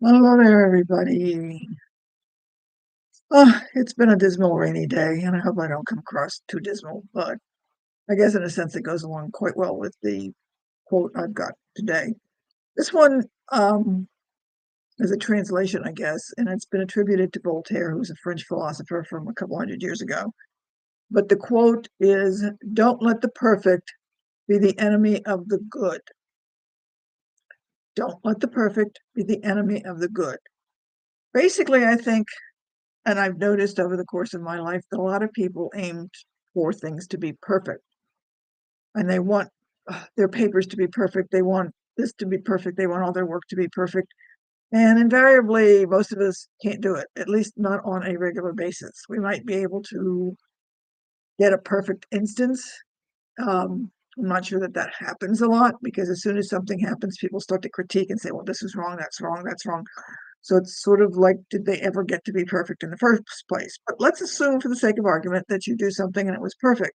Hello there, everybody. It's been a dismal rainy day, and I hope I don't come across too dismal, but I guess in a sense it goes along quite well with the quote I've got today. This one is a translation, I guess, and it's been attributed to Voltaire, who's a French philosopher from a couple hundred years ago. But the quote is, "Don't let the perfect be the enemy of the good. Don't let the perfect be the enemy of the good." Basically, I think, and I've noticed over the course of my life that a lot of people aim for things to be perfect, and they want their papers to be perfect. They want this to be perfect. They want all their work to be perfect. And invariably, most of us can't do it, at least not on a regular basis. We might be able to get a perfect instance. I'm not sure that that happens a lot because as soon as something happens, people start to critique and say, well, this is wrong, that's wrong, that's wrong. So it's sort of like, did they ever get to be perfect in the first place? But let's assume, for the sake of argument, that you do something and it was perfect.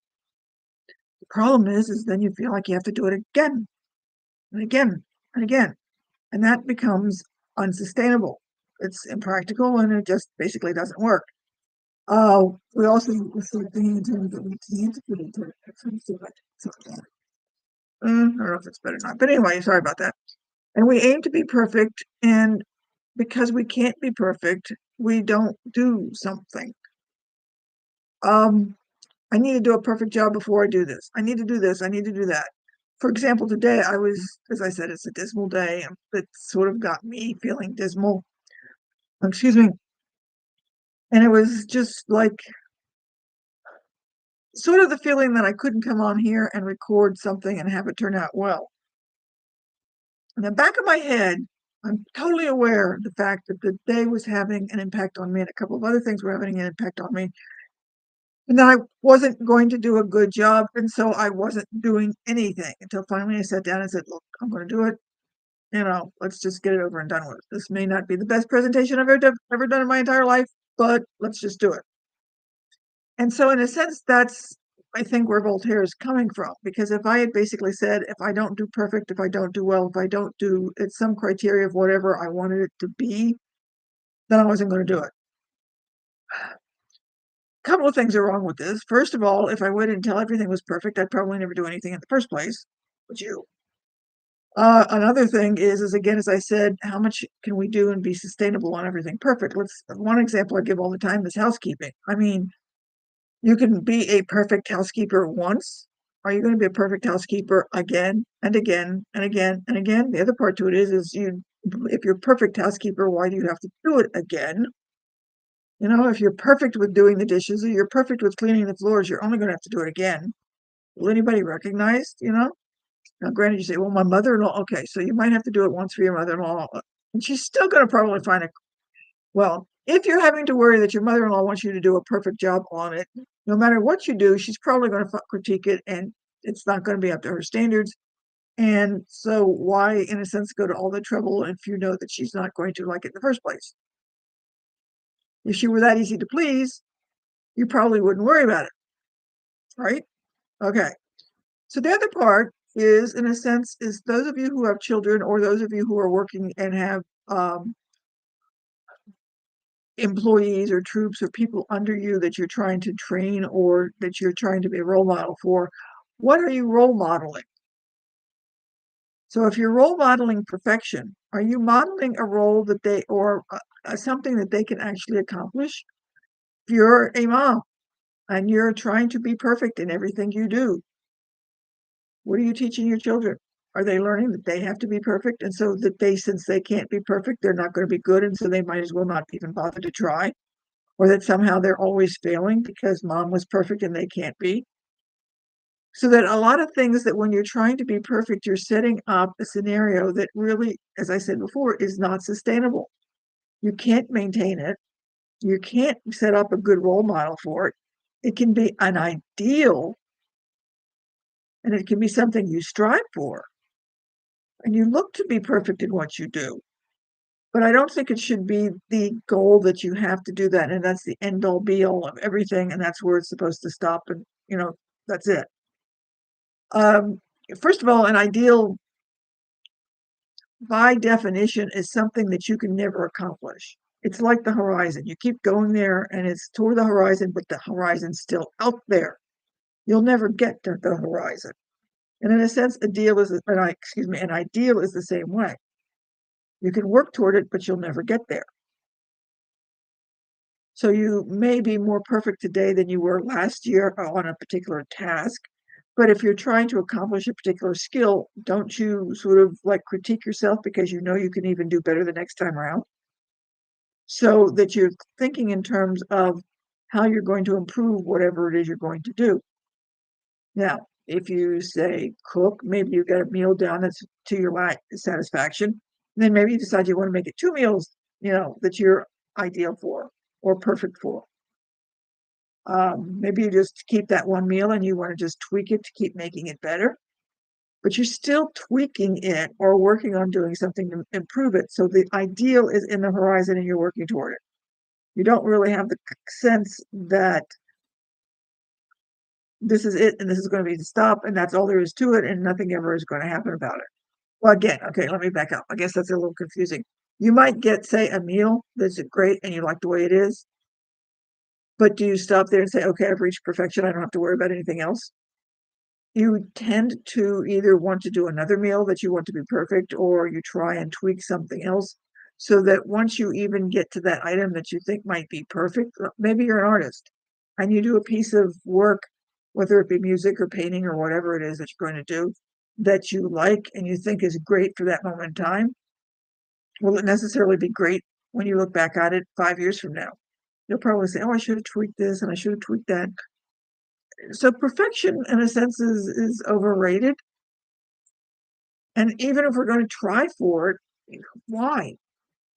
The problem is then you feel like you have to do it again and again and again, and that becomes unsustainable. It's impractical and it just basically doesn't work. We also need the same thing in terms that we can't put into it. I don't know if it's better or not, but anyway, sorry about that. And we aim to be perfect, and because we can't be perfect, we don't do something. I need to do a perfect job before I do this. I need to do this. I need to do that. For example, today I was, as I said, it's a dismal day. It sort of got me feeling dismal. Excuse me. And it was just like sort of the feeling that I couldn't come on here and record something and have it turn out well. In the back of my head, I'm totally aware of the fact that the day was having an impact on me and a couple of other things were having an impact on me. And that I wasn't going to do a good job. And so I wasn't doing anything until finally I sat down and said, look, I'm going to do it. Let's just get it over and done with. This may not be the best presentation I've ever done in my entire life, but let's just do it. And so, in a sense, that's, I think, where Voltaire is coming from. Because if I had basically said, if I don't do perfect, if I don't do well, if I don't do it's some criteria of whatever I wanted it to be, then I wasn't going to do it. A couple of things are wrong with this. First of all, if I waited until everything was perfect, I'd probably never do anything in the first place. Would you? Another thing is again, as I said, how much can we do and be sustainable on everything perfect? One example I give all the time is housekeeping. I mean, you can be a perfect housekeeper once. Are you going to be a perfect housekeeper again and again and again and again? The other part to it is if you're a perfect housekeeper, why do you have to do it again? If you're perfect with doing the dishes or you're perfect with cleaning the floors, you're only going to have to do it again. Will anybody recognize, Now, granted, you say, well, my mother-in-law, okay, so you might have to do it once for your mother-in-law, and she's still going to probably find it. Well, if you're having to worry that your mother-in-law wants you to do a perfect job on it, no matter what you do, she's probably going to critique it, and it's not going to be up to her standards. And so why, in a sense, go to all the trouble if you know that she's not going to like it in the first place? If she were that easy to please, you probably wouldn't worry about it, right? Okay. So the other part is, in a sense, is those of you who have children or those of you who are working and have employees or troops or people under you that you're trying to train or that you're trying to be a role model for, what are you role modeling? So if you're role modeling perfection, are you modeling a role that they or something that they can actually accomplish? If you're a mom and you're trying to be perfect in everything you do, what are you teaching your children? Are they learning that they have to be perfect? And so that since they can't be perfect, they're not going to be good. And so they might as well not even bother to try. Or that somehow they're always failing because mom was perfect and they can't be. So that a lot of things that when you're trying to be perfect, you're setting up a scenario that really, as I said before, is not sustainable. You can't maintain it. You can't set up a good role model for it. It can be an ideal and it can be something you strive for. And you look to be perfect in what you do. But I don't think it should be the goal that you have to do that. And that's the end all be all of everything. And that's where it's supposed to stop. And, that's it. First of all, an ideal by definition, is something that you can never accomplish. It's like the horizon. You keep going there and it's toward the horizon, but the horizon's still out there. You'll never get to the horizon. And in a sense, an ideal is the same way. You can work toward it, but you'll never get there. So you may be more perfect today than you were last year on a particular task. But if you're trying to accomplish a particular skill, don't you sort of like critique yourself because you know you can even do better the next time around? So that you're thinking in terms of how you're going to improve whatever it is you're going to do. Now, if you say cook, maybe you get a meal down that's to your satisfaction. Then maybe you decide you want to make it two meals, that you're ideal for or perfect for. Maybe you just keep that one meal and you want to just tweak it to keep making it better, but you're still tweaking it or working on doing something to improve it. So the ideal is in the horizon and you're working toward it. You don't really have the sense that this is it and this is going to be the stop and that's all there is to it and nothing ever is going to happen about it. Well, again, okay, let me back up. I guess that's a little confusing. You might get, say, a meal that's great and you like the way it is, but do you stop there and say, okay, I've reached perfection. I don't have to worry about anything else? You tend to either want to do another meal that you want to be perfect, or you try and tweak something else so that once you even get to that item that you think might be perfect, maybe you're an artist and you do a piece of work, whether it be music or painting or whatever it is that you're going to do that you like and you think is great for that moment in time. Will it necessarily be great when you look back at it 5 years from now? You'll probably say, oh, I should have tweaked this and I should have tweaked that. So perfection, in a sense, is overrated. And even if we're going to try for it, why?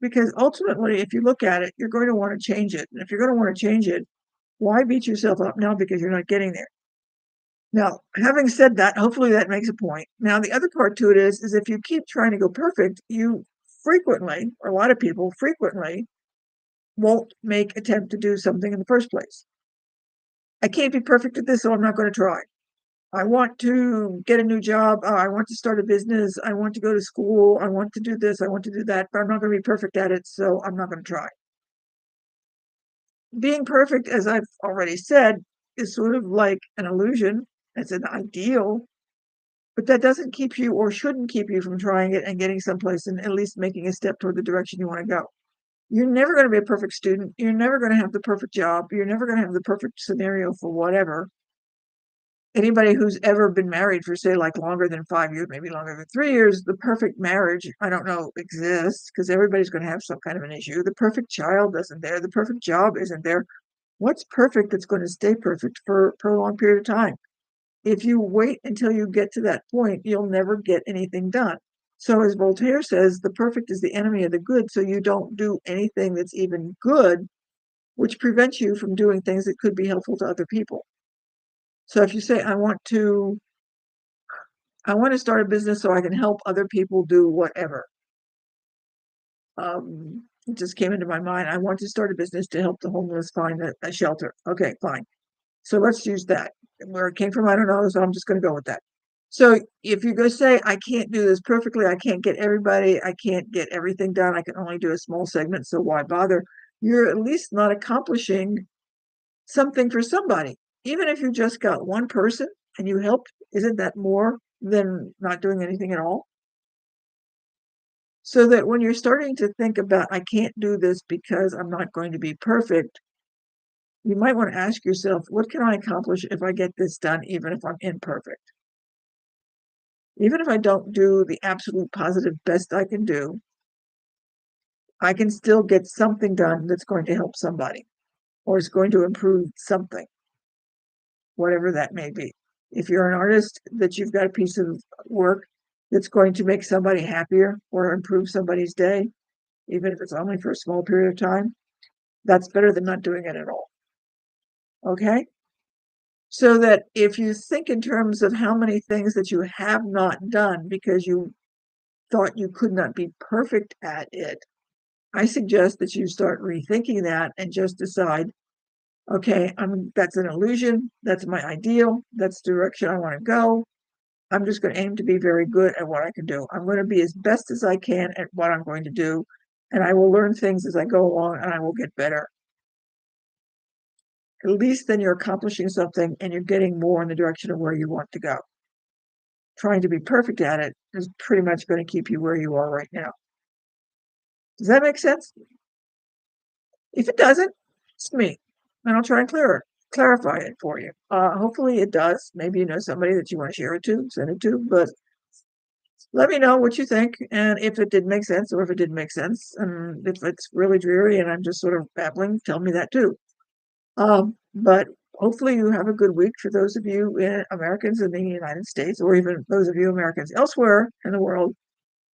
Because ultimately, if you look at it, you're going to want to change it. And if you're going to want to change it, why beat yourself up now because you're not getting there? Now, having said that, hopefully that makes a point. Now, the other part to it is if you keep trying to go perfect, you frequently, or a lot of people frequently, won't make attempt to do something in the first place. I can't be perfect at this, so I'm not going to try. I want to get a new job. I want to start a business. I want to go to school. I want to do this. I want to do that, but I'm not going to be perfect at it, so I'm not going to try. Being perfect, as I've already said, is sort of like an illusion. It's an ideal, but that doesn't keep you or shouldn't keep you from trying it and getting someplace and at least making a step toward the direction you want to go. You're never going to be a perfect student. You're never going to have the perfect job. You're never going to have the perfect scenario for whatever. Anybody who's ever been married for, say, like longer than 5 years, maybe longer than 3 years, the perfect marriage, I don't know, exists because everybody's going to have some kind of an issue. The perfect child isn't there. The perfect job isn't there. What's perfect that's going to stay perfect for a prolonged period of time? If you wait until you get to that point, you'll never get anything done. So as Voltaire says, the perfect is the enemy of the good. So you don't do anything that's even good, which prevents you from doing things that could be helpful to other people. So if you say, I want to start a business so I can help other people do whatever. It just came into my mind. I want to start a business to help the homeless find a shelter. Okay, fine. So let's use that. Where it came from, I don't know, so I'm just going to go with that. So if you go say, I can't do this perfectly, I can't get everybody, I can't get everything done, I can only do a small segment, so why bother? You're at least not accomplishing something for somebody. Even if you just got one person and you helped, isn't that more than not doing anything at all? So that when you're starting to think about, I can't do this because I'm not going to be perfect, you might want to ask yourself, what can I accomplish if I get this done, even if I'm imperfect? Even if I don't do the absolute positive best I can do, I can still get something done that's going to help somebody or is going to improve something, whatever that may be. If you're an artist, that you've got a piece of work that's going to make somebody happier or improve somebody's day, even if it's only for a small period of time, that's better than not doing it at all. Okay? So that if you think in terms of how many things that you have not done because you thought you could not be perfect at it, I suggest that you start rethinking that and just decide, okay, that's an illusion. That's my ideal. That's the direction I want to go. I'm just going to aim to be very good at what I can do. I'm going to be as best as I can at what I'm going to do, and I will learn things as I go along, and I will get better. At least then you're accomplishing something and you're getting more in the direction of where you want to go. Trying to be perfect at it is pretty much going to keep you where you are right now. Does that make sense? If it doesn't, it's me, and I'll try and clarify it for you. Hopefully it does. Maybe you know somebody that you want to share it to, send it to, but let me know what you think and if it did make sense or if it didn't make sense. And if it's really dreary and I'm just sort of babbling, tell me that too. But hopefully you have a good week for those of you Americans in the United States, or even those of you Americans elsewhere in the world.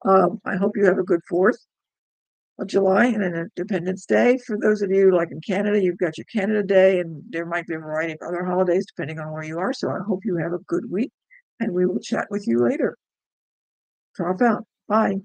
I hope you have a good 4th of July and an Independence Day. For those of you like in Canada, you've got your Canada Day, and there might be a variety of other holidays depending on where you are. So I hope you have a good week, and we will chat with you later. Drop out. Bye.